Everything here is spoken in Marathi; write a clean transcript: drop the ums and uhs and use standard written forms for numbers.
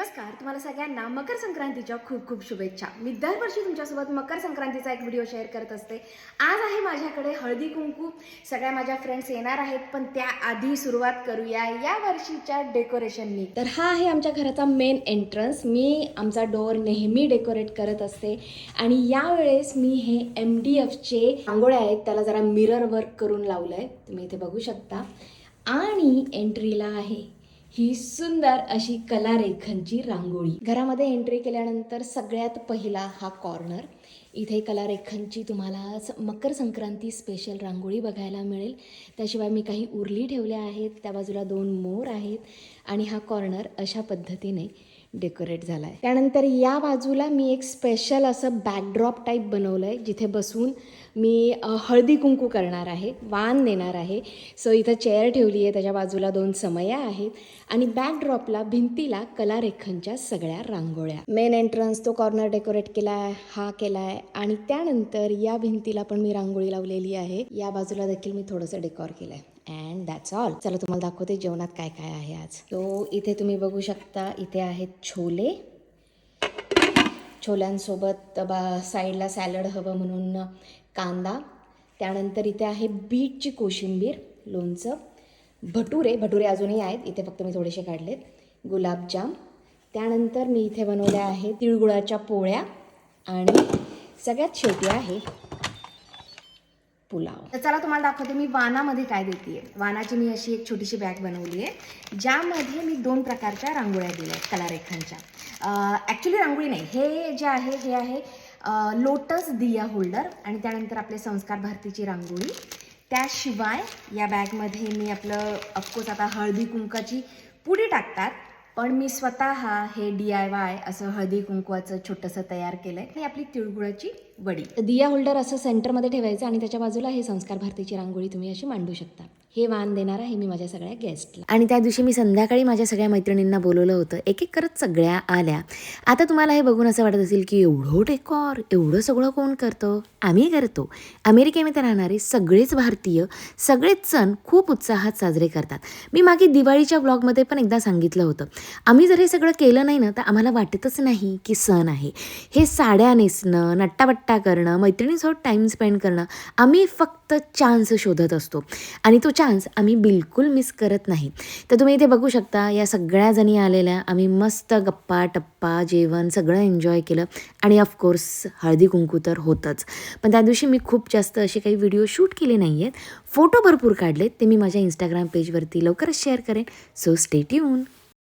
नमस्कार, तुम्हाला सगळ्यांना मकर संक्रांतीच्या खूप खूप शुभेच्छा. मी दरवर्षी तुमच्यासोबत मकर संक्रांतीचा एक व्हिडिओ शेअर करत असते. आज आहे माझ्याकडे हळदी कुंकू. सगळ्या माझ्या फ्रेंड्स येणार आहेत, पण त्याआधी सुरुवात करूया या वर्षीच्या डेकोरेशननी. तर हा आहे आमच्या घराचा मेन एंट्रन्स. मी आमचा डोअर नेहमी डेकोरेट करत असते आणि यावेळेस मी हे MDFचे रांगोळ्या आहेत त्याला जरा मिरर वर्क करून लावलं आहे, तुम्ही इथे बघू शकता. आणि एंट्रीला आहे ही सुंदर अशी कलारेखनची रांगोळी. घरामध्ये एंट्री केल्यानंतर सगळ्यात पहिला हा कॉर्नर. इथे कलारेखनची तुम्हाला मकर संक्रांती स्पेशल रांगोळी बघायला मिळेल. त्याशिवाय मी काही उरली ठेवल्या आहेत, त्या बाजूला 2 मोर आहेत आणि हा कॉर्नर अशा पद्धतीने डेकोरेट झाला आहे. त्यानंतर या बाजूला मी एक स्पेशल असं बॅकड्रॉप टाईप बनवलं आहे, जिथे बसून मी हळदी कुंकू करणार आहे, वाण देणार आहे. सो इथं चेअर ठेवली आहे, त्याच्या बाजूला 2 समया आहेत आणि बॅकड्रॉपला भिंतीला कलारेखनच्या सगळ्या रांगोळ्या. मेन एंट्रन्स तो कॉर्नर डेकोरेट केला आहे, हा केला आहे आणि त्यानंतर या भिंतीला पण मी रांगोळी लावलेली आहे. या बाजूला देखील मी थोडंसं डेकोर केलं आहे. And that's all. चला तुम्हाला दाखवते जेवणात काय काय आहे आज. तो इथे तुम्ही बघू शकता, इथे आहेत छोले. छोल्यांसोबत साईडला सॅलड हवं म्हणून कांदा. त्यानंतर इथे आहे बीटची कोशिंबीर, लोणचं, भटुरे अजूनही आहेत, इथे फक्त मी थोडेसे काढलेत, गुलाबजाम. त्यानंतर मी इथे बनवल्या आहेत तिळगुळाच्या पोळ्या आणि सगळ्यात शेवटी आहे पुलाव. तर चला तुम्हाला दाखवते मी वाणामध्ये काय देते. वाणाची मी अशी एक छोटीशी बॅग बनवली आहे, ज्यामध्ये मी 2 प्रकारच्या रांगोळ्या दिल्या आहेत कलारेखनच्या. ॲक्च्युली रांगोळी नाही, हे जे आहे हे आहे लोटस दिया होल्डर आणि त्यानंतर आपले संस्कार भारतीची रांगोळी. त्याशिवाय या बॅगमध्ये मी आपलं ऑफकोर्स आता हळदी कुंकाची पुडी टाकतात, पण मी स्वतः हे DIY असं हळदी कुंकवाचं छोटंसं तयार केलं आहे. ही आपली तिळगुळाची वडी. दिया होल्डर असं सेंटरमध्ये ठेवायचं आणि त्याच्या बाजूला हे संस्कार भारतीची रांगोळी तुम्ही अशी मांडू शकता. हे वाण देणार आहे मी माझ्या सगळ्या गेस्टला. आणि त्या दिवशी मी संध्याकाळी माझ्या सगळ्या मैत्रिणींना बोलवलं होतं, एक एक करत सगळ्या आल्या. आता तुम्हाला हे बघून असं वाटत असेल की एवढं डेकॉर, एवढं सगळं कोण करतं? आम्ही करतो. अमेरिकेमध्ये राहणारे सगळेच भारतीय सगळेच सण खूप उत्साहात साजरे करतात. मी मागे दिवाळीच्या ब्लॉगमध्ये पण एकदा सांगितलं होतं, आम्ही जर हे सगळं केलं नाही ना तर आम्हाला वाटतच नाही की सण आहे. हे साड्या नेसणं, नट्टाबट्टा करणं, मैत्रिणीसोबत टाईम स्पेंड करणं, आम्ही फक्त चान्स शोधत असतो आणि तो चान्स आम्ही बिलकुल मिस करत नाही. तर तुम्ही इथे बघू शकता, या सगळ्या जणी आलेल्या, आम्ही मस्त गप्पा टप्पा जेवण सगळं एन्जॉय केलं आणि ऑफकोर्स हळदी कुंकू तर होतंच. पण त्या दिवशी मी खूप जास्त असे काही व्हिडिओ शूट केले नाही आहेत, फोटो भरपूर काढलेत, ते मी माझ्या इंस्टाग्राम पेजवरती लवकरच शेअर करेन. So stay tune.